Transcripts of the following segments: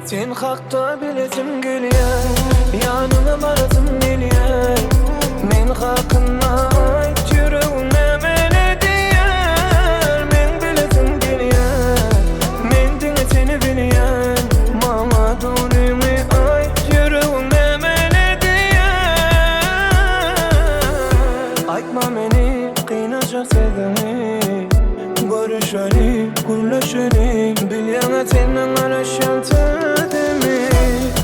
Sen hakta bilesim geliyor, yanına barasım geliyor. Men hakkında ait yüreğine mene diyor. Men bilesim geliyor, men dinle seni biliyor. Mama durumi ait yüreğine mene diyor. Aytma meni kıynacak sevdini, görüşeli, gülleşeli. Bilyana senin araşantadimi.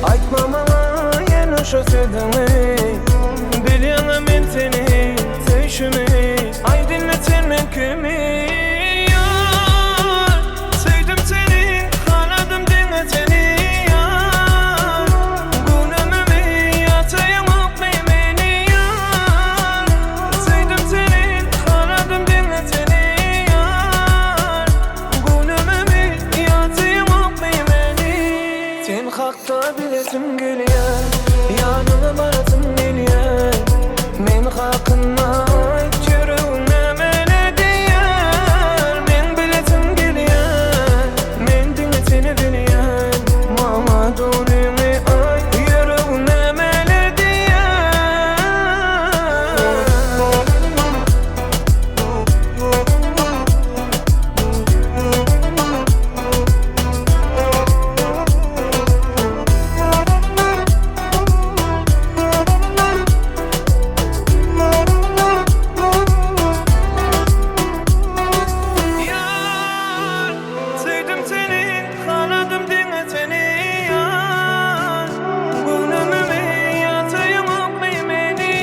Aytma bana yen şu sevdini. Bilyana men seni sevşimi. Ay dinle seni kimi. Sevdim seni, haladım dinle seni. Günümü yatayım öpmeyi beni. Sevdim seni, haladım dinle seni. Günümü yatayım öpmeyi beni. Sen hakta bilesim geliyor, yanına barasım geliyor. Men hakkında ait yüreğine mene diyor. Men bilesim geliyor, men dinle seni biliyor. Mama durumi ait yüreğine mene diyor. Sevdim seni, haladım dinle seni. Günümü yatayım öpmeyi beni.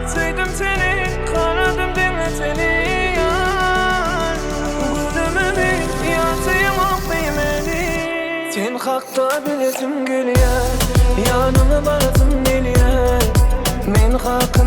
Sevdim seni, haladım dinle seni. Günümü yatayım öpmeyi beni. Sen hakta bilesim geliyor, yanına barasım geliyor. Men hak